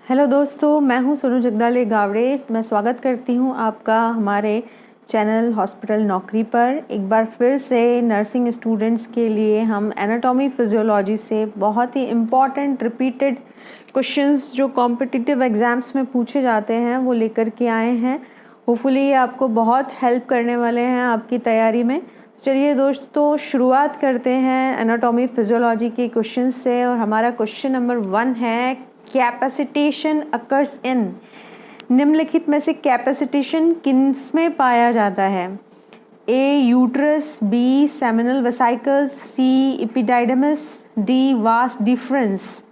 Hello दोस्तों, मैं हूं सोनू जगदाले गावड़े। मैं स्वागत करती हूं आपका हमारे चैनल हॉस्पिटल नौकरी पर। एक बार फिर से नर्सिंग स्टूडेंट्स के लिए हम एनाटॉमी फिजियोलॉजी से बहुत ही इम्पॉर्टेंट रिपीटेड क्वेश्चंस जो कॉम्पिटिटिव एग्ज़ाम्स में पूछे जाते हैं वो लेकर के आए हैं। होपफुली ये आपको बहुत हेल्प करने वाले हैं आपकी तैयारी में। चलिए दोस्तों, शुरुआत करते हैं एनाटॉमी फिजियोलॉजी के क्वेश्चन से। और हमारा क्वेश्चन नंबर 1 है, कैपेसिटेशन अकर्स इन। निम्नलिखित में से कैपेसिटेशन किसमें पाया जाता है? A uterus, B seminal vesicles, C epididymis, D vas deferens.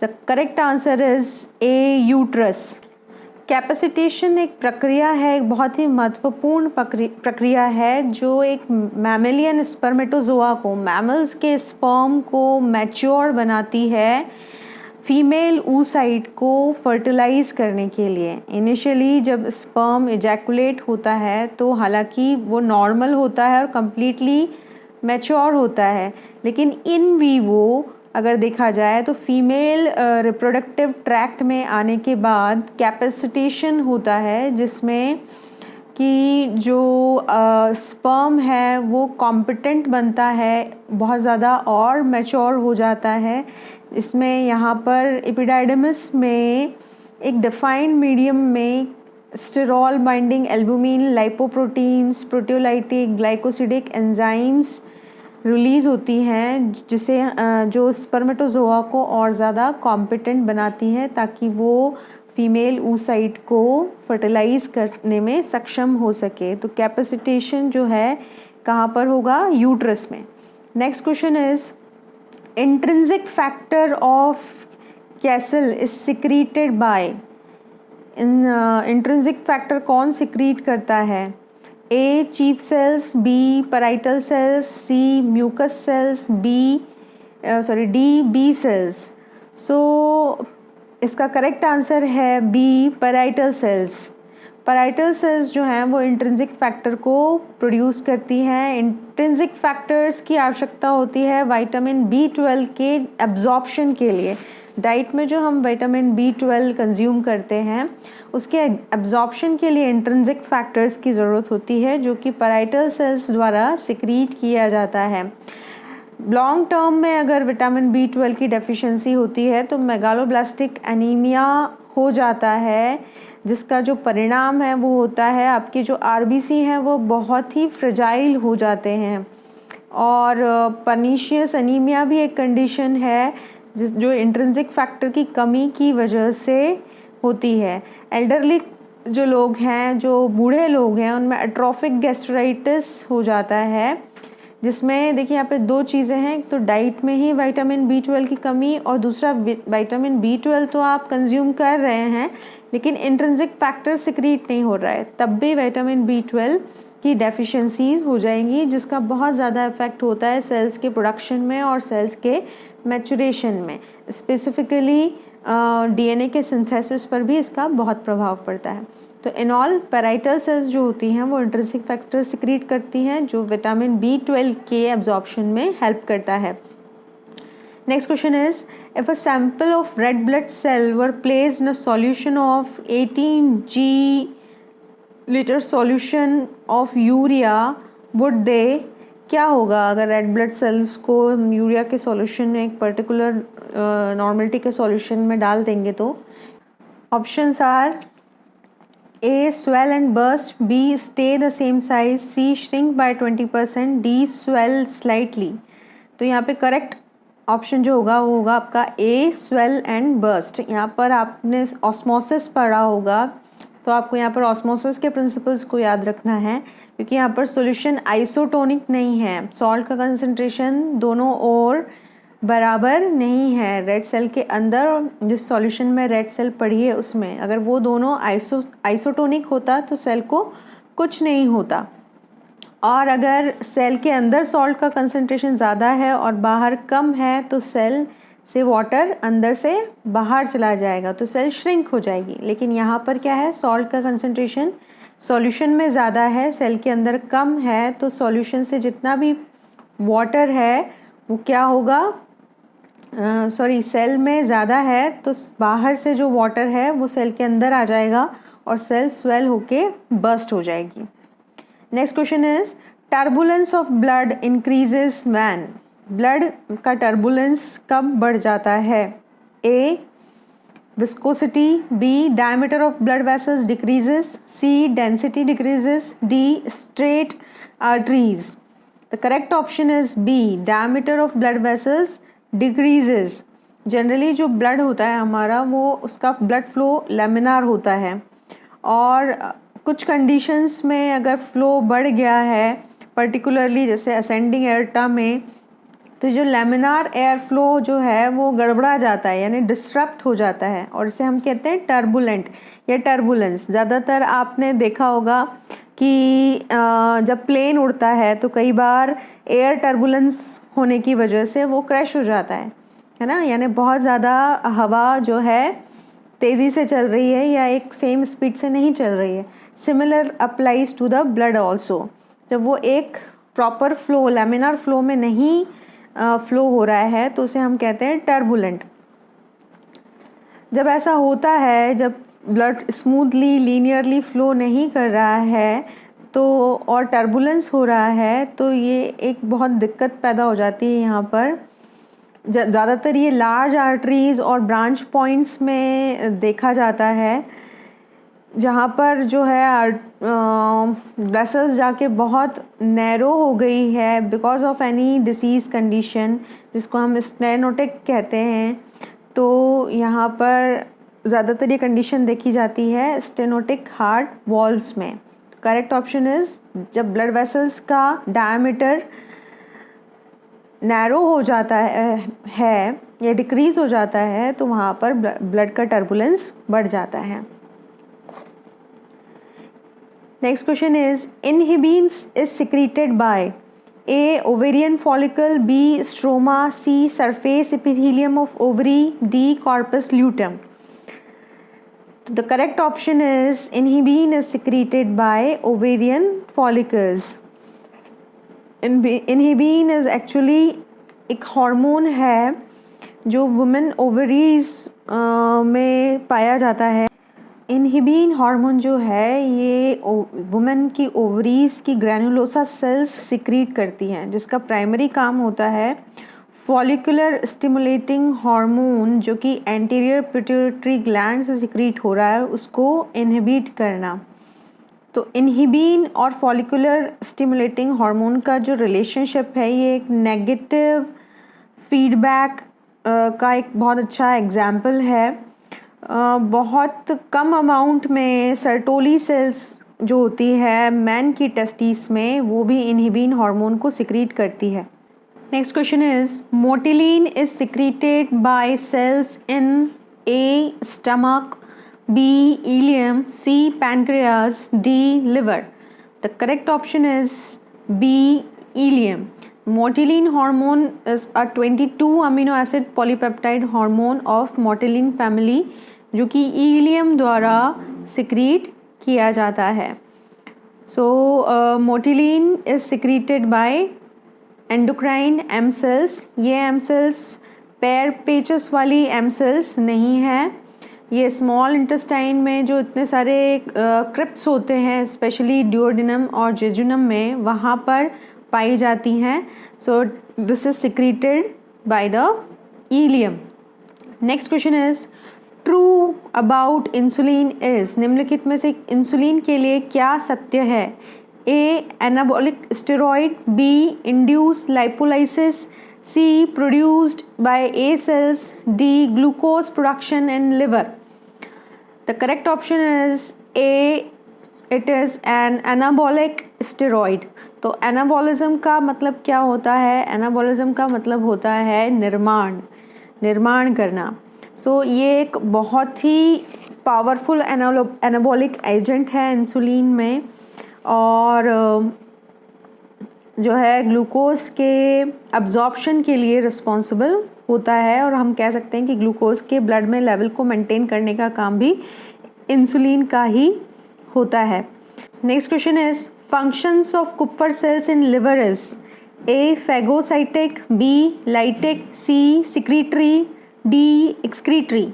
The correct answer is A uterus. Capacitation एक प्रक्रिया है, एक बहुत ही महत्वपूर्ण प्रक्रिया है जो एक मैमेलियन स्पर्मेटोजोआ को, मैमल्स के स्पर्म को मैच्योर बनाती है फीमेल oocyte को फर्टिलाइज करने के लिए। इनिशियली जब स्पर्म इजैकुलेट होता है तो हालांकि वो नॉर्मल होता है और कम्प्लीटली मैच्योर होता है, लेकिन इन वीवो अगर देखा जाए तो फीमेल रिप्रोडक्टिव ट्रैक्ट में आने के बाद कैपेसिटेशन होता है, जिसमें कि जो स्पर्म है वो कॉम्पिटेंट बनता है बहुत ज़्यादा और मैच्योर हो जाता है। इसमें यहाँ पर एपिडाइडमिस में एक डिफाइंड मीडियम में sterol binding albumin, lipoproteins, proteolytic, glycosidic enzymes release होती हैं, जिसे जो स्पर्मेटोजोआ को और ज़्यादा कॉम्पिटेंट बनाती हैं ताकि वो फीमेल oocyte को फर्टिलाइज करने में सक्षम हो सके। तो कैपेसिटेशन जो है कहाँ पर होगा? यूट्रस में। Next question is, intrinsic factor of Castle is secreted by. Intrinsic factor कौन सिक्रीट करता है? A chief cells, B parietal cells, C mucous cells, D B cells. So इसका करेक्ट आंसर है B parietal cells. Parietal cells जो हैं वो intrinsic factor को produce करती हैं। इंट्रिंसिक फैक्टर्स की आवश्यकता होती है विटामिन B12 के एब्जॉर्प्शन के लिए। डाइट में जो हम विटामिन B12 कंज्यूम करते हैं उसके एब्जॉर्प्शन के लिए इंट्रिंसिक फैक्टर्स की ज़रूरत होती है, जो कि पैराइटल सेल्स द्वारा सिक्रीट किया जाता है। लॉन्ग टर्म में अगर विटामिन B12 की डेफिशिएंसी होती है तो मेगालोब्लास्टिक एनीमिया हो जाता है, जिसका जो परिणाम है वो होता है आपके जो RBC हैं वो बहुत ही फ्रेजाइल हो जाते हैं। और पर्नीशियस एनीमिया भी एक कंडीशन है जो इंट्रिंसिक फैक्टर की कमी की वजह से होती है। एल्डरली जो लोग हैं, जो बूढ़े लोग हैं, उनमें एट्रोफिक गैस्ट्राइटिस हो जाता है, जिसमें देखिए यहाँ पे दो चीज़ें हैं। तो डाइट में ही विटामिन B12 की कमी, और दूसरा विटामिन B12 तो आप कंज्यूम कर रहे हैं लेकिन इंट्रिंसिक फैक्टर सिक्रीट नहीं हो रहा है, तब भी विटामिन B12 की डेफिशिएंसीज हो जाएंगी, जिसका बहुत ज़्यादा इफेक्ट होता है सेल्स के प्रोडक्शन में और सेल्स के मैचुरेशन में। स्पेसिफिकली DNA के सिंथेसिस पर भी इसका बहुत प्रभाव पड़ता है। तो इन ऑल पैराइटल सेल्स जो होती हैं वो इंट्रिंसिक फैक्टर सिक्रीट करती हैं, जो विटामिन B12 के एब्जॉर्प्शन में हेल्प करता है। Next question is, if a sample of red blood cell were placed in a solution of 18 litre solution of urea, would they. क्या होगा अगर रेड ब्लड सेल्स को हम यूरिया के सॉल्यूशन में, एक पर्टिकुलर नॉर्मलिटी के सॉल्यूशन में डाल देंगे तो? Options are A swell and burst, B stay the same size, C shrink by 20%, D swell slightly। तो यहाँ पे करेक्ट ऑप्शन जो होगा वो होगा आपका A swell and burst। यहाँ पर आपने ऑस्मोसिस पढ़ा होगा तो आपको यहाँ पर ऑस्मोसिस के प्रिंसिपल्स को याद रखना है, क्योंकि यहाँ पर सॉल्यूशन आइसोटोनिक नहीं है। सॉल्ट का कंसंट्रेशन दोनों ओर बराबर नहीं है। रेड सेल के अंदर और जिस सॉल्यूशन में रेड सेल पड़ी है उसमें अगर वो दोनों आइसोटोनिक होता तो सेल को कुछ नहीं होता। और अगर सेल के अंदर सॉल्ट का कंसंट्रेशन ज़्यादा है और बाहर कम है तो सेल से वाटर अंदर से बाहर चला जाएगा, तो सेल श्रिंक हो जाएगी। लेकिन यहाँ पर क्या है, सॉल्ट का कंसंट्रेशन सॉल्यूशन में ज़्यादा है, सेल के अंदर कम है, तो सॉल्यूशन से जितना भी वाटर है वो क्या होगा, सॉरी सेल में ज़्यादा है तो बाहर से जो वाटर है वो सेल के अंदर आ जाएगा और सेल स्वेल होके बर्स्ट हो जाएगी। Next question is turbulence of blood increases when. Blood का टर्बुलेंस कब बढ़ जाता है? ए viscosity, B diameter of blood vessels decreases, C density decreases, D straight arteries. The correct option is B diameter of blood vessels decreases. Generally जो blood होता है हमारा वो उसका ब्लड फ्लो लेमिनार होता है और कुछ कंडीशंस में अगर फ्लो बढ़ गया है पर्टिकुलरली जैसे असेंडिंग एयरटा में तो जो लेमिनार एयर फ्लो जो है वो गड़बड़ा जाता है यानी डिस्टरप्ट हो जाता है और इसे हम कहते हैं टर्बुलेंट या टर्बुलेंस। ज़्यादातर आपने देखा होगा कि जब प्लेन उड़ता है तो कई बार एयर टर्बुलेंस होने की वजह से वो क्रैश हो जाता है ना, यानी बहुत ज़्यादा हवा जो है तेज़ी से चल रही है या एक सेम स्पीड से नहीं चल रही है। Similar applies to the blood also. जब वो एक प्रॉपर फ्लो लेमिनार फ्लो में नहीं फ्लो हो रहा है तो उसे हम कहते हैं टर्बुलेंट। जब ऐसा होता है, जब ब्लड स्मूथली लीनियरली फ्लो नहीं कर रहा है तो और टर्बुलेंस हो रहा है तो ये एक बहुत दिक्कत पैदा हो जाती है यहाँ पर। ज़्यादातर ये लार्ज आर्टरीज और ब्रांच पॉइंट्स में देखा जाता है जहाँ पर जो है वेसल्स जाके बहुत नैरो हो गई है because of any disease condition जिसको हम स्टेनोटिक कहते हैं। तो यहाँ पर ज़्यादातर ये कंडीशन देखी जाती है स्टेनोटिक हार्ट वॉल्स में। करेक्ट ऑप्शन इज़ जब ब्लड वेसल्स का डायमीटर नैरो हो जाता है या डिक्रीज़ हो जाता है तो वहाँ पर ब्लड का टर्बुलेंस बढ़ जाता है। Next question is inhibin is secreted by A. ovarian follicle, B. stroma, C. surface epithelium of ovary, D. corpus luteum. The correct option is inhibin is secreted by ovarian follicles. Inhibin is actually एक hormone है जो women ovaries में पाया जाता है। Inhibin hormone जो है ये वुमेन की ओवरीज की ग्रैनुलोसा सेल्स सिक्रीट करती हैं जिसका प्राइमरी काम होता है फॉलिकुलर स्टिमुलेटिंग हार्मोन जो कि एंटीरियर पिट्यूटरी ग्लैंड से सिक्रीट हो रहा है उसको इनहिबिट करना। तो इनहिबिन और फॉलिकुलर स्टिमुलेटिंग हार्मोन का जो रिलेशनशिप है ये एक नेगेटिव फीडबैक का एक बहुत अच्छा एग्जाम्पल है। बहुत कम अमाउंट में सर्टोली सेल्स जो होती है मैन की टेस्टिस में वो भी इनहिबिन हार्मोन को सिक्रीट करती है। Next question is motilin is secreted by cells in A stomach, B ileum, C pancreas, D liver. The correct option is B ileum. Motilin hormone is a 22 amino acid polypeptide hormone of motilin family जो कि ilium द्वारा secrete किया जाता है। So motilin is secreted by endocrine M cells. ये M cells Peyer patches वाली M sales नहीं है, ये स्मॉल इंटेस्टाइन में जो इतने सारे क्रिप्ट्स होते हैं स्पेशली ड्यूओडेनम और जेजुनम में वहाँ पर पाई जाती हैं। So this is secreted by the ileum. Next question is true about insulin is. निम्नलिखित में से इंसुलिन के लिए क्या सत्य है? A anabolic steroid, B induce lipolysis, C produced by A cells, D glucose production in liver. The correct option is A, it is an anabolic steroid. तो anabolism का मतलब क्या होता है? एनाबॉलिज्म का मतलब होता है निर्माण करना। सो ये एक बहुत ही पावरफुल एनाबॉलिक एजेंट है इंसुलिन में और जो है ग्लूकोज के अब्जॉर्प्शन के लिए रिस्पॉन्सिबल होता है और हम कह सकते हैं कि ग्लूकोज के ब्लड में लेवल को मेंटेन करने का काम भी इंसुलिन का ही होता है। Next question is functions of Kupffer cells in liver is. A phagocytic, B lytic, C secretory, D excretory.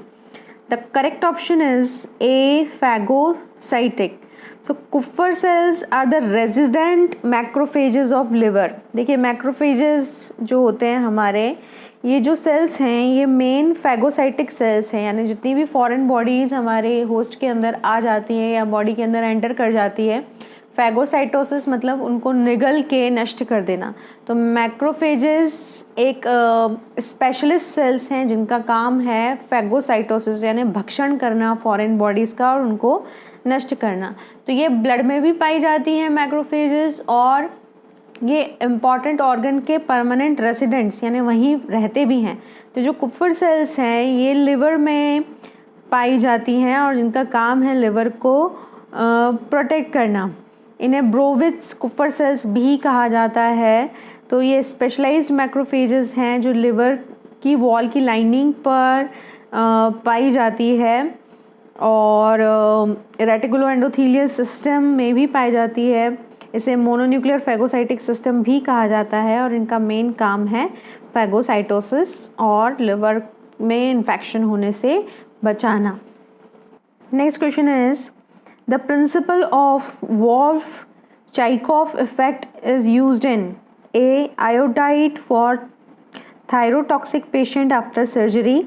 The correct option is A phagocytic. So Kupffer cells are the resident macrophages of liver. देखिए macrophages जो होते हैं हमारे, ये जो sales हैं ये main phagocytic cells हैं, यानी जितनी भी फॉरेन बॉडीज़ हमारे होस्ट के अंदर आ जाती हैं या बॉडी के अंदर एंटर कर जाती है, फैगोसाइटोसिस मतलब उनको निगल के नष्ट कर देना। तो मैक्रोफेजेस एक स्पेशलिस्ट सेल्स हैं जिनका काम है फैगोसाइटोसिस यानी भक्षण करना फॉरेन बॉडीज़ का और उनको नष्ट करना। तो ये ब्लड में भी पाई जाती हैं मैक्रोफेजेस, और ये इम्पॉर्टेंट ऑर्गन के परमानेंट रेसिडेंट्स यानी वहीं रहते भी हैं। तो जो कुप्फर सेल्स हैं ये लिवर में पाई जाती हैं और जिनका काम है लिवर को प्रोटेक्ट करना। इन्हें ब्रोविट्स कुप्फर सेल्स भी कहा जाता है। तो ये स्पेशलाइज्ड मैक्रोफेजेस हैं जो लिवर की वॉल की लाइनिंग पर पाई जाती है और रेटिकुलो एंडोथीलियल सिस्टम में भी पाई जाती है। इसे मोनोन्यूक्लियर फैगोसाइटिक सिस्टम भी कहा जाता है और इनका मेन काम है फैगोसाइटोसिस और लिवर में इन्फेक्शन होने से बचाना। Next question is the principle of Wolff Chaikoff effect is used in A iodide for thyrotoxic patient after surgery,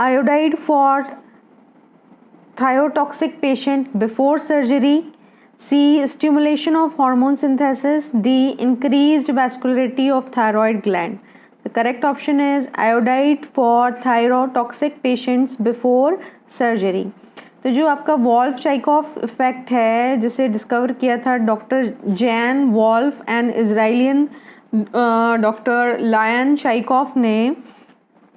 iodide for thyrotoxic patient before surgery, C stimulation of hormone synthesis, D increased vascularity of thyroid gland. The correct option is iodide for thyrotoxic patients before surgery. तो जो आपका वॉल्फ-चाइकोफ effect है जिसे discover किया था doctor Jan Wolff and Israelian doctor Lyon Chaikoff ने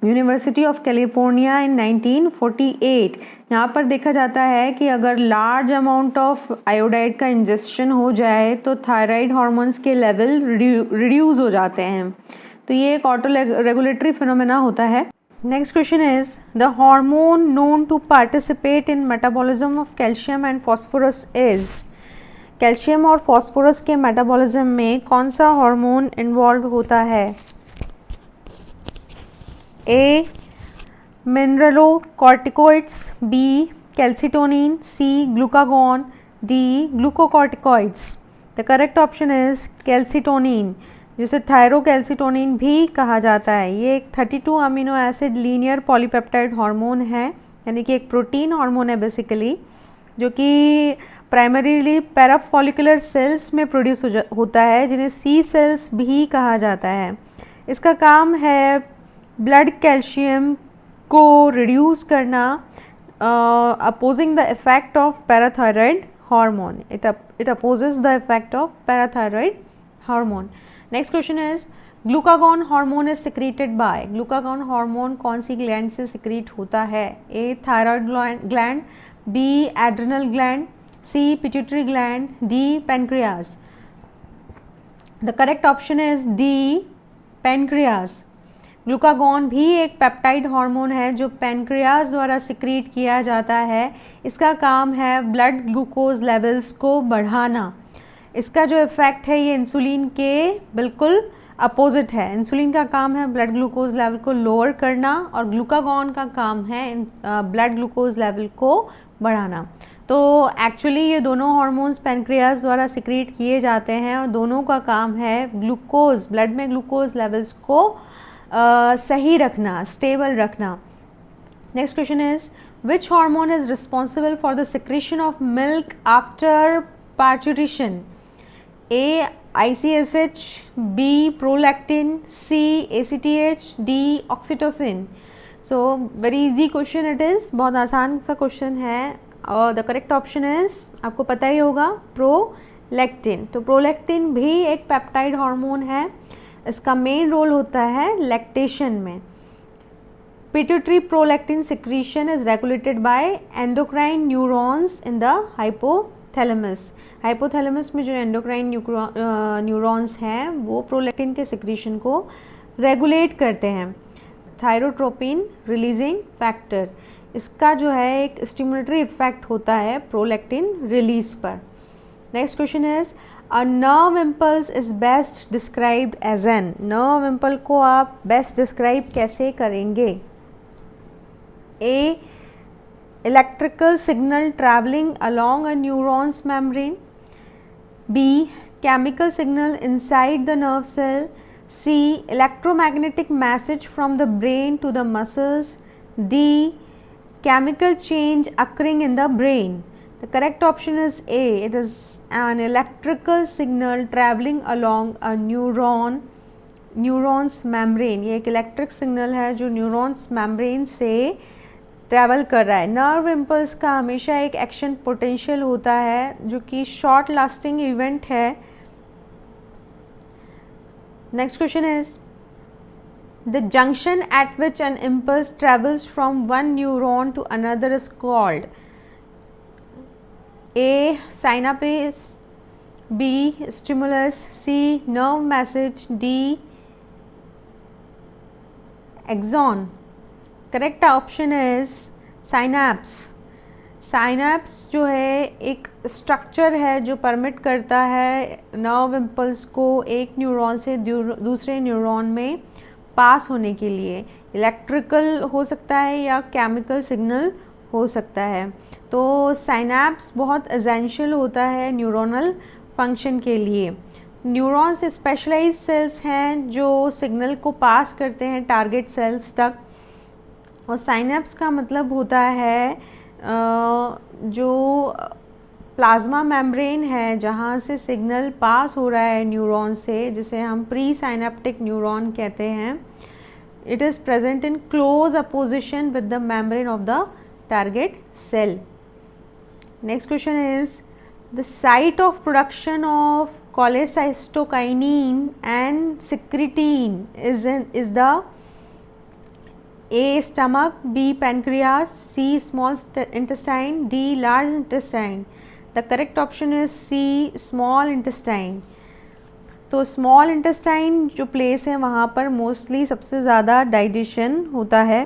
university of California इन 1948। यहाँ पर देखा जाता है कि अगर लार्ज अमाउंट ऑफ आयोडाइड का इंजेक्शन हो जाए तो थायराइड हार्मोन्स के लेवल रिड्यूस हो जाते हैं। तो ये एक ऑटो रेगुलेटरी फिनोमेना होता है। Next question is the hormone known to participate in metabolism of calcium and phosphorus is, calcium और फॉस्फोरस के मेटाबॉलिज्म में कौन सा हार्मोन इन्वॉल्व होता है? A mineralocorticoids, B calcitonin, C glucagon, D glucocorticoids. The correct option is calcitonin, जिसे thyrocalcitonin भी कहा जाता है। ये एक 32 amino acid linear polypeptide hormone है, यानी कि एक प्रोटीन हार्मोन है बेसिकली, जो कि प्राइमरीली पैराफॉलिकुलर सेल्स में प्रोड्यूस होता है जिन्हें सी सेल्स भी कहा जाता है। इसका काम है ब्लड कैल्शियम को रिड्यूस करना, opposing the effect of parathyroid hormone. It opposes the effect of parathyroid hormone. Next question is glucagon hormone is secreted by, glucagon hormone कौन सी ग्लैंड से सिक्रीट होता है? A thyroid gland, B adrenal gland, C pituitary gland, D pancreas. The correct option is D pancreas. Glucagon भी एक peptide hormone है जो pancreas द्वारा सिक्रीट किया जाता है। इसका काम है ब्लड ग्लूकोज लेवल्स को बढ़ाना। इसका जो इफ़ेक्ट है ये इंसुलिन के बिल्कुल अपोजिट है। इंसुलिन का काम है ब्लड ग्लूकोज लेवल को लोअर करना और ग्लूकागॉन का काम है ब्लड ग्लूकोज लेवल को बढ़ाना। तो एक्चुअली ये दोनों हार्मोन्स पैनक्रियाज द्वारा सिक्रीट किए जाते हैं और दोनों का काम है ग्लूकोज, ब्लड में ग्लूकोज लेवल्स को सही रखना, स्टेबल रखना। Next question is which hormone is responsible for the secretion of milk after parturition? A ICSH, B prolactin, C ACTH, D oxytocin. So very easy question it is, बहुत आसान सा question है और the correct option is आपको पता ही होगा prolactin. तो prolactin भी एक पेप्टाइड हार्मोन है, इसका मेन रोल होता है लैक्टेशन में। Pituitary prolactin secretion is regulated by endocrine neurons in the hypothalamus. Hypothalamus में जो एंडोक्राइन न्यूरॉन्स हैं वो प्रोलैक्टिन के सिक्रीशन को रेगुलेट करते हैं। थायरोट्रोपिन रिलीजिंग फैक्टर, इसका जो है एक स्टिमुलेटरी इफेक्ट होता है प्रोलैक्टिन रिलीज पर। Next question is a nerve impulse is best described as an, nerve impulse को आप बेस्ट डिस्क्राइब कैसे करेंगे? ए electrical signal traveling along a neuron's membrane, B chemical signal inside the nerve cell, C electromagnetic message from the brain to the muscles, D chemical change occurring in the brain. The correct option is A, it is an electrical signal traveling along a neurons membrane. ये एक electric signal है जो neurons membrane से travel कर रहा है। Nerve impulse का हमेशा एक एक्शन पोटेंशियल होता है जो कि शॉर्ट लास्टिंग इवेंट है। Next question is the junction at which an impulse travels from one neuron to another is called A synapse, B stimulus, C nerve message, D axon. Correct option is synapse. Synapse जो है एक structure है जो permit करता है nerve impulse को एक neuron से दूसरे न्यूरॉन में पास होने के लिए। इलेक्ट्रिकल हो सकता है या केमिकल सिग्नल हो सकता है। तो साइनैप्स बहुत एसेंशियल होता है न्यूरोनल फंक्शन के लिए। न्यूरॉन्स स्पेशलाइज्ड सेल्स हैं जो सिग्नल को पास करते हैं टारगेट सेल्स तक, और साइनैप्स का मतलब होता है जो प्लाज्मा मेम्ब्रेन है जहाँ से सिग्नल पास हो रहा है न्यूरॉन से, जिसे हम प्री साइनेप्टिक न्यूरॉन कहते हैं। It is present in close apposition with the membrane of the target cell. Next question is the site of production of cholecystokinin and secretin is the A stomach, B pancreas, C small intestine, D large intestine. The correct option is C small intestine. तो small intestine जो place है वहाँ पर mostly सबसे ज़्यादा digestion होता है।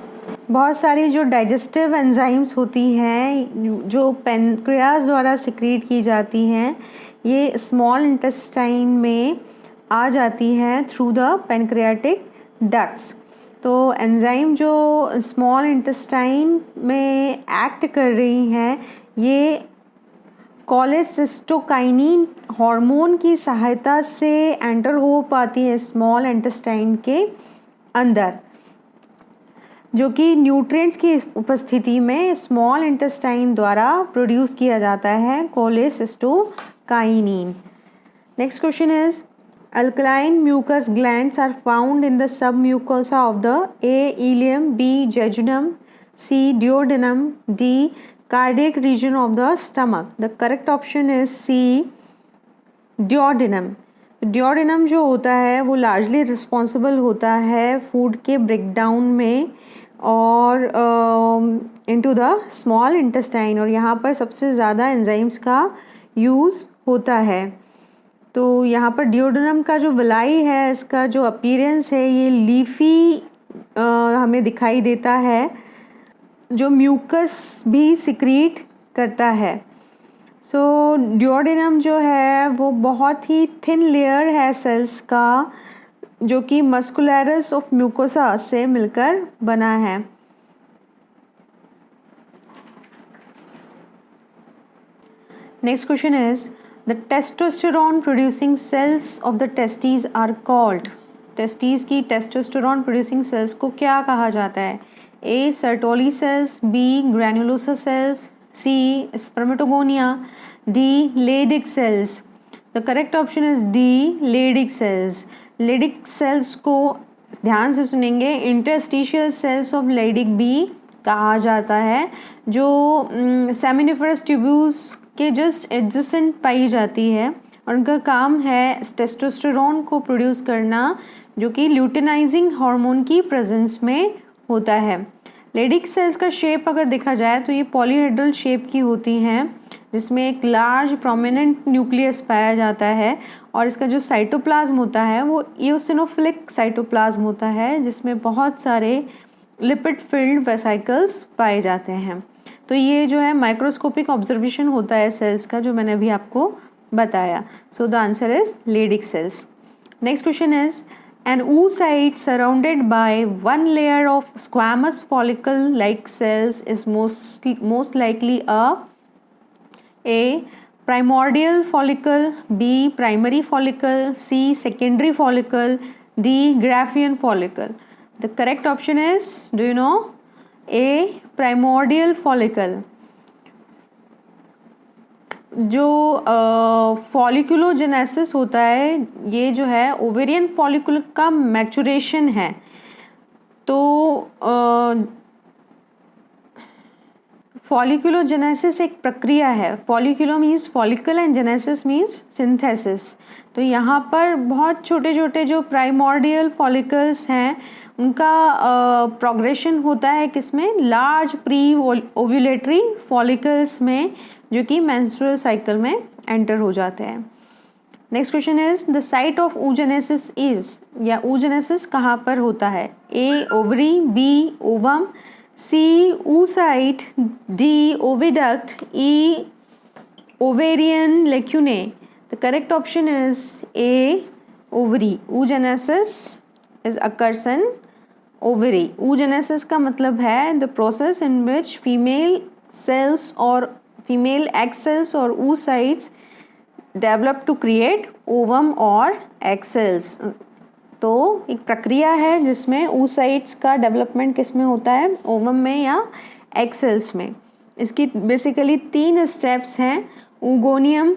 बहुत सारी जो डाइजेस्टिव एंजाइम्स होती हैं जो पेनक्रियाज द्वारा सिक्रीट की जाती हैं, ये स्मॉल इंटेस्टाइन में आ जाती हैं थ्रू द पेनक्रियाटिक डक्ट्स। तो एंजाइम जो स्मॉल इंटेस्टाइन में एक्ट कर रही हैं, ये कोलेसिस्टोकाइनिन हार्मोन की सहायता से एंटर हो पाती है स्मॉल इंटेस्टाइन के अंदर, जो कि न्यूट्रिएंट्स की उपस्थिति में स्मॉल इंटेस्टाइन द्वारा प्रोड्यूस किया जाता है cholecystokinin. Next question is alkaline mucous glands are found in the sub mucosa of the A ileum, B jejunum, C duodenum, D cardiac region of the stomach. The correct option is C duodenum. duodenum जो होता है वो largely responsible होता है food के breakdown में और into the small intestine, और यहाँ पर सबसे ज़्यादा एंजाइम्स का यूज़ होता है। तो यहाँ पर duodenum का जो विलाई है, इसका जो अपीयरेंस है ये लीफी हमें दिखाई देता है, जो म्यूकस भी सिक्रीट करता है। सो डिओडेनम जो है वो बहुत ही थिन लेयर है सेल्स का, जो कि मस्कुलरस ऑफ म्यूकोसा से मिलकर बना है। Next question is the testosterone producing cells of the testes are called. Testes की टेस्टोस्टेरोन प्रोड्यूसिंग सेल्स को क्या कहा जाता है? A Sertoli cells, B granulosa cells, C spermatogonia, D Leydig cells. The correct option is D Leydig cells. Leydig cells को ध्यान से सुनेंगे, इंटरस्टिशियल सेल्स ऑफ लेडिक भी कहा जाता है, जो सेमिनिफरस ट्यूब्यूल्स के जस्ट एडजेसेंट पाई जाती है, और उनका काम है टेस्टोस्टेरोन को प्रोड्यूस करना, जो कि ल्यूटेनाइजिंग हार्मोन की प्रेजेंस में होता है। लेडिक सेल्स का शेप अगर देखा जाए तो ये पॉलीहेड्रल शेप की होती हैं, जिसमें एक लार्ज प्रोमिनेंट न्यूक्लियस पाया जाता है, और इसका जो साइटोप्लाज्म होता है वो इओसिनोफिलिक साइटोप्लाज्म होता है, जिसमें बहुत सारे लिपिड फिल्ड वेसिकल्स पाए जाते हैं। तो ये जो है माइक्रोस्कोपिक ऑब्जर्वेशन होता है सेल्स का, जो मैंने अभी आपको बताया. So the answer is Leydig cells. Next question is, an oocyte surrounded by one layer of squamous follicle-like cells is most likely a primordial follicle, B primary follicle, C secondary follicle, D Graafian follicle. The correct option is, do you know? A primordial follicle. जो folliculogenesis होता है ये जो है ovarian फॉलिकुल का maturation है. तो folliculogenesis एक प्रक्रिया है. Folliculo means follicle and genesis means synthesis. तो यहाँ पर बहुत छोटे छोटे जो प्राइमोर्डियल फॉलिकल्स हैं उनका प्रोग्रेशन होता है किसमें? लार्ज प्री ओव्यूलेटरी फॉलिकल्स में, जो कि मेंस्ट्रुअल साइकिल में एंटर हो जाते हैं. Next question is, the site of oogenesis is, या oogenesis कहाँ पर होता है? A ovary, B ovum, C oocyte, D oviduct, E ovarian lacunae. The correct option is A ovary. oogenesis is occurs in ovary. oogenesis का मतलब है the process in which female cells or female egg cells or oocytes develop to create ovum or egg cells. तो एक प्रक्रिया है जिसमें oocytes का development किस में होता है? ओवम में या egg cells में. इसकी बेसिकली 3 स्टेप्स हैं. oogoonium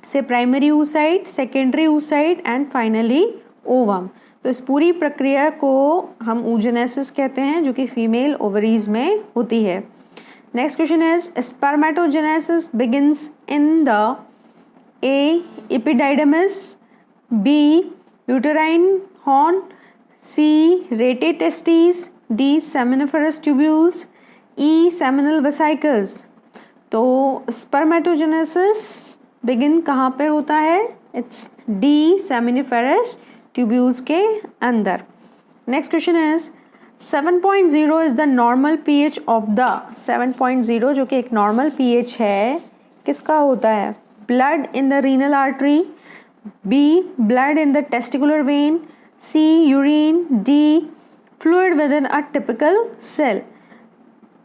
से primary oocyte, secondary oocyte and finally ovum. तो इस पूरी प्रक्रिया को हम oogenesis कहते हैं, जो कि फीमेल ओवरीज में होती है. Next question is, spermatogenesis begins in the A epididymis, B uterine horn, C rete testis, D seminiferous tubules, E seminal vesicles. तो स्पर्मेटोजेनेसिस बिगिन कहाँ पे होता है? इट्स डी सेमिनिफेरस ट्यूब्यूल्स के अंदर. Next question is, 7.0 is the normal pH of the 7.0 जो कि एक नॉर्मल पीएच है किसका होता है? Blood in the renal artery, B blood in the testicular vein, C urine, D fluid within a typical cell.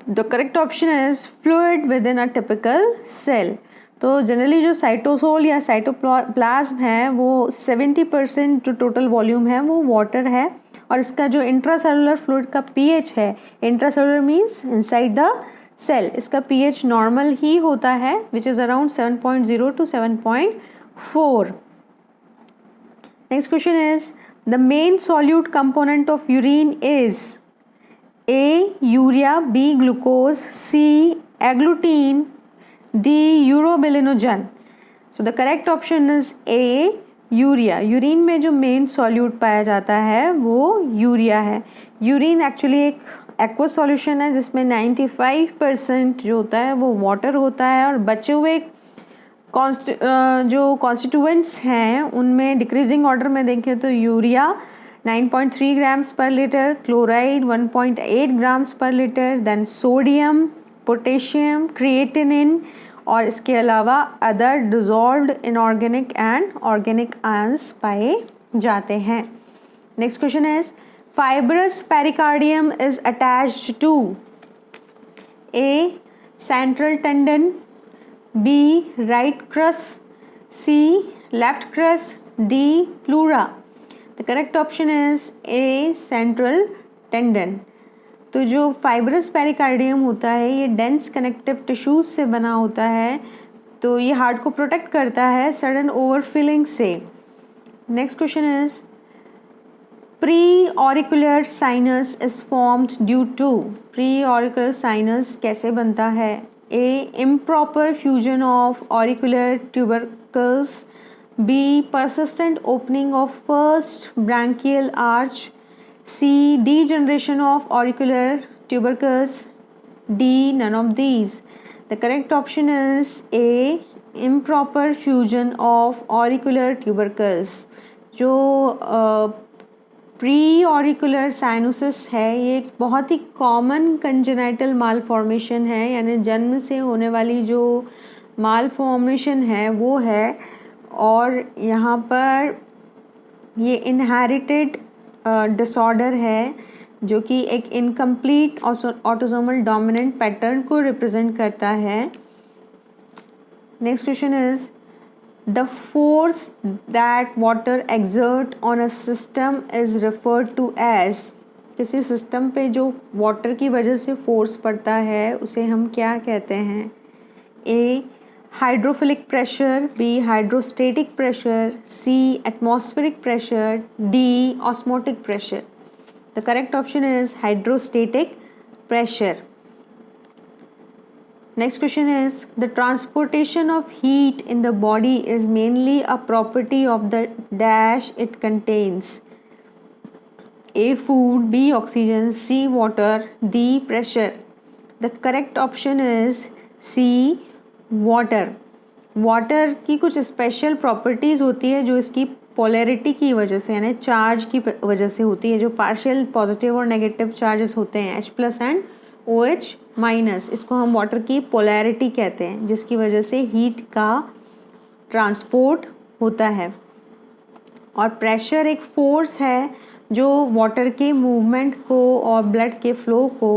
The correct option is fluid within a typical cell. तो generally जो cytosol या cytoplasm है वो 70% जो total volume है वो water है, और इसका जो इंट्रासेलुलर फ्लूइड का पीएच है, intracellular means inside the cell, इसका पीएच नॉर्मल ही होता है which is around 7.0 to 7.4. Next question is, the main solute component of urine is A urea, B glucose, C agglutinin, D urobilinogen. So the correct option is A urea. Urine में जो main solute पाया जाता है वो urea है. Urine actually एक aqueous solution है जिसमें 95% जो होता है वो वाटर होता है, और बचे हुए जो कॉन्स्टिट्यूएंट्स हैं उनमें डिक्रीजिंग ऑर्डर में देखें तो urea 9.3 grams per litre, chloride 1.8 grams per litre, then sodium, potassium, creatinine, और इसके अलावा other dissolved inorganic and organic ions पाए जाते हैं. Next question is, fibrous pericardium is attached to A central tendon, B right crus, C left crus, D pleura. The correct option is A central tendon. तो जो fibrous pericardium होता है ये dense connective tissues से बना होता है, तो ये हार्ट को प्रोटेक्ट करता है सडन ओवरफिलिंग से. Next question is, pre auricular sinus is formed due to. Pre auricular sinus कैसे बनता है? A improper fusion of auricular tubercles, B persistent opening of first branchial arch, C degeneration of auricular tubercles, D none of these. The correct option is A improper fusion of auricular tubercles. जो pre auricular cyanosis है ये एक बहुत ही common congenital malformation है, यानी जन्म से होने वाली जो मालफॉर्मेशन है वो है. और यहाँ पर ये इनहेरिटेड डिसऑर्डर है जो कि एक इनकम्प्लीट ऑटोसोमल डोमिनेंट पैटर्न को रिप्रेजेंट करता है। Next question is the force that water exert on a system is referred to as, किसी सिस्टम पे जो वाटर की वजह से फोर्स पड़ता है उसे हम क्या कहते हैं? A hydrophilic pressure, B hydrostatic pressure, C atmospheric pressure, D osmotic pressure. The correct option is hydrostatic pressure. Next question is the transportation of heat in the body is mainly a property of the dash it contains. A food, B oxygen, C water, D pressure. The correct option is C water. Water की कुछ special properties होती है जो इसकी polarity की वजह से यानी चार्ज की वजह से होती है, जो पार्शियल पॉजिटिव और नेगेटिव चार्जेस होते हैं H+ एंड OH-, इसको हम वाटर की पोलैरिटी कहते हैं, जिसकी वजह से हीट का ट्रांसपोर्ट होता है। और प्रेशर एक फोर्स है जो वाटर के मूवमेंट को और ब्लड के फ्लो को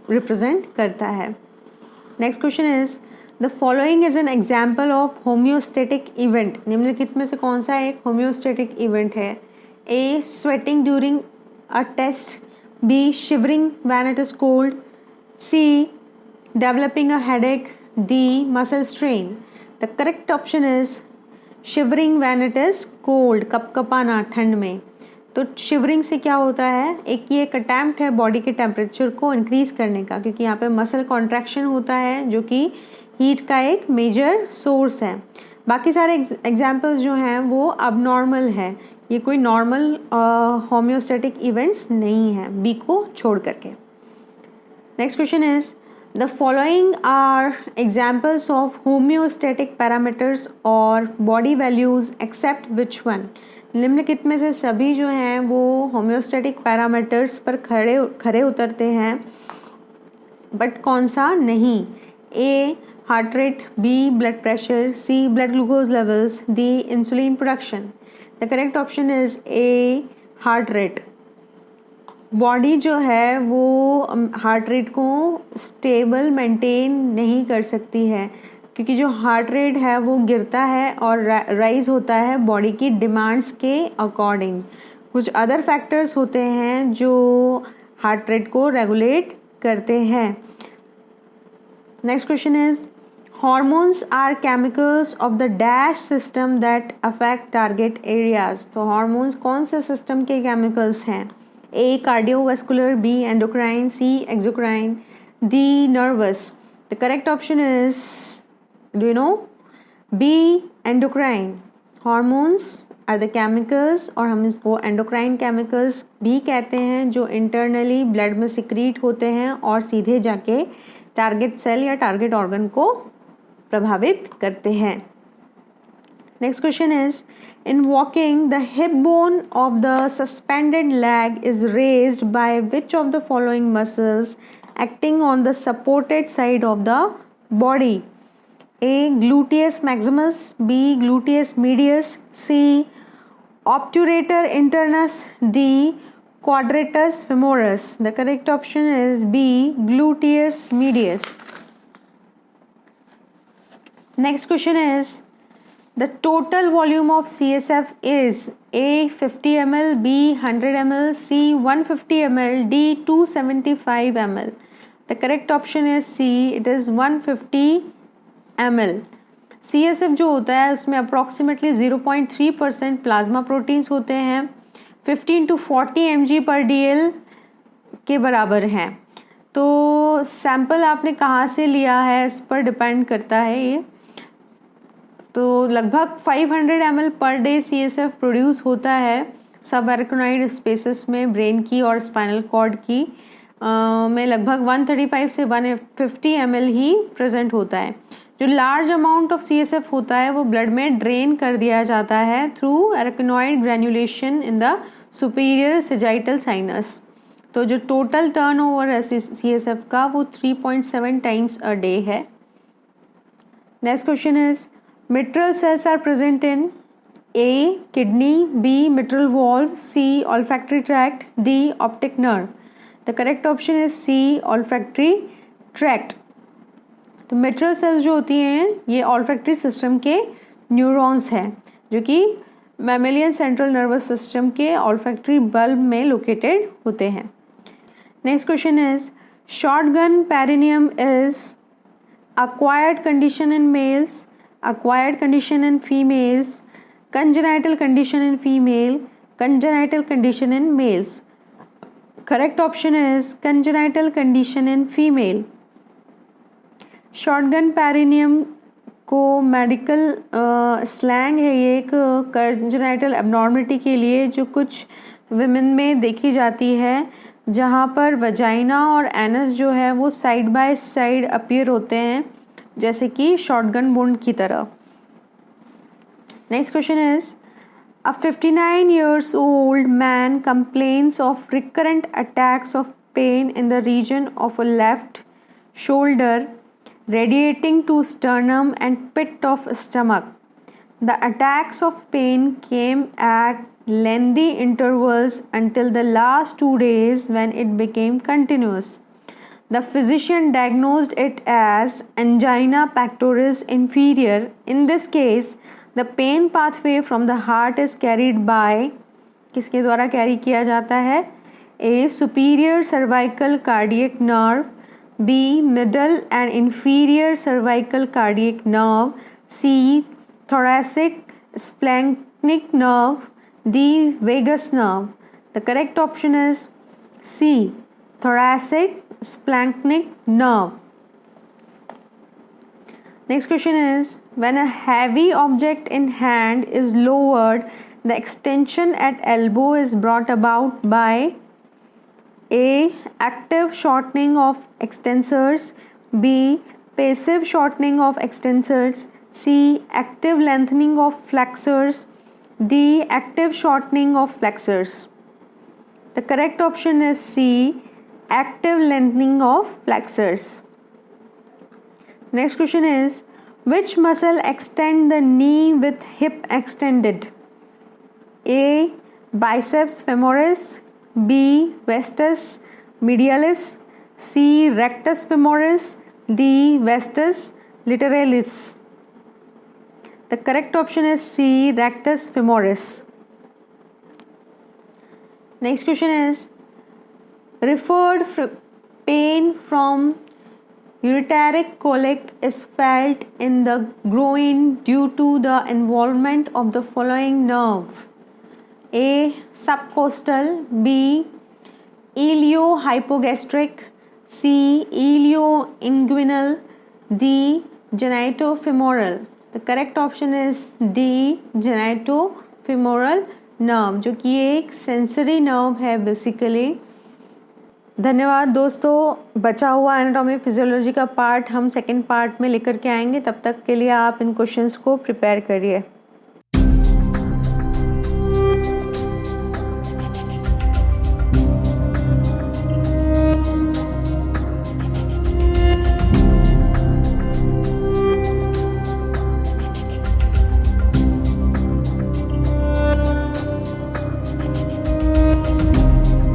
रिप्रेजेंट करता है। Next question is the following is an example of homeostatic event. निम्नलिखित में से कौन सा एक होम्योस्टेटिक इवेंट है? A sweating during a test, B shivering when it is cold, C developing a headache, D muscle strain. The correct option is shivering when it is cold, कपकपाना ठंड में। तो शिवरिंग से क्या होता है? एक ये एक अटैम्प्ट है बॉडी के टेम्परेचर को इंक्रीज़ करने का, क्योंकि यहाँ पे मसल कॉन्ट्रैक्शन होता है जो कि हीट का एक मेजर सोर्स है। बाकी सारे एग्जाम्पल्स जो हैं वो अबनॉर्मल है, ये कोई नॉर्मल होम्योस्टैटिक इवेंट्स नहीं है, बी को छोड़ करके। Next question is the following are examples of homeostatic parameters और body values except which one. निम्नलिखित में से सभी जो हैं वो होम्योस्टैटिक पैरामीटर्स पर खरे उतरते हैं, बट कौन सा नहीं? A heart rate, B blood pressure, C blood glucose levels, D insulin production. The correct option is A heart rate. Body जो है वो हार्ट रेट को स्टेबल मेंटेन नहीं कर सकती है, क्योंकि जो हार्ट रेट है वो गिरता है और राइज होता है बॉडी की डिमांड्स के अकॉर्डिंग। कुछ अदर फैक्टर्स होते हैं जो हार्ट रेट को रेगुलेट करते हैं। Next question is Hormones are chemicals of the dash system that affect target areas. तो hormones कौन से सिस्टम के केमिकल्स हैं? A cardiovascular, B endocrine, C exocrine, D nervous. The correct option is, do you know? B endocrine. Hormones are the chemicals और हम इसको endocrine chemicals भी कहते हैं जो internally blood में secrete होते हैं और सीधे जाके टारगेट सेल या टारगेट ऑर्गन को प्रभावित करते हैं। Next question is in walking the hip bone of the suspended leg is raised by which of the following muscles acting on the supported side of the body? A gluteus maximus, B gluteus medius, C obturator internus, D quadratus femoris. The correct option is B gluteus medius. Next question is the total volume of CSF is A 50 ml, B 100 ml, C 150 ml, D 275 ml. The correct option is C, it is 150 ml. CSF जो होता है उसमें approximately 0.3% plasma proteins होते हैं, 15 to 40 mg per DL के बराबर हैं। तो सैंपल आपने कहाँ से लिया है इस पर डिपेंड करता है ये। तो लगभग 500 ml per day CSF produce होता है सब एरिकनॉइड स्पेसेस में, ब्रेन की और स्पाइनल कॉर्ड की में लगभग 135 से 150 ml ही प्रेजेंट होता है। जो लार्ज अमाउंट ऑफ CSF होता है वो ब्लड में ड्रेन कर दिया जाता है through arachnoid granulation in the superior sagittal sinus. तो जो टोटल टर्नओवर है CSF का वो 3.7 टाइम्स अ डे है। Next question is Mitral cells are present in A. kidney, B. mitral valve, C. olfactory tract, D. optic nerve. The correct option is C. olfactory tract. तो mitral sales जो होती हैं ये olfactory system के neurons हैं जो कि mammalian central nervous system के ऑल्फैक्टरी बल्ब में लोकेटेड होते हैं. Next question is shotgun perineum is acquired condition in males, acquired condition in females, congenital condition in female, congenital condition in males. Correct option is congenital condition in female. Shotgun perineum को medical slang है, ये एक congenital abnormality के लिए जो कुछ women में देखी जाती है जहाँ पर वजाइना और एनस जो है वो साइड बाय साइड अपीयर होते हैं जैसे कि शॉटगन वुंड की तरह. Next question is A 59 years old man complains of recurrent attacks of pain in the region of a left shoulder radiating to sternum and pit of stomach. The attacks of pain came at lengthy intervals until the last 2 days when it became continuous. The physician diagnosed it as angina pectoris inferior. In this case, the pain pathway from the heart is carried by किसके द्वारा carry किया जाता है? A. superior cervical cardiac nerve, B. middle and inferior cervical cardiac nerve, C. thoracic splanchnic nerve, D. vagus nerve. The correct option is C. thoracic splanchnic nerve. Next question is when a heavy object in hand is lowered, the extension at elbow is brought about by A. active shortening of extensors, B. passive shortening of extensors, C. active lengthening of flexors, D. active shortening of flexors. The correct option is C. active lengthening of flexors. Next question is which muscle extend the knee with hip extended? A. biceps femoris, B. vastus medialis, C. rectus femoris, D. vastus lateralis. The correct option is C. rectus femoris. Next question is referred pain from ureteric colic is felt in the groin due to the involvement of the following nerve: A. subcostal, B. iliohypogastric, C. ilioinguinal, D. genitofemoral. The correct option is D. genitofemoral nerve जो कि एक sensory nerve है basically. धन्यवाद दोस्तों. बचा हुआ anatomy physiology का part हम सेकंड पार्ट में लेकर के आएंगे. तब तक के लिए आप इन क्वेश्चंस को प्रिपेयर करिए.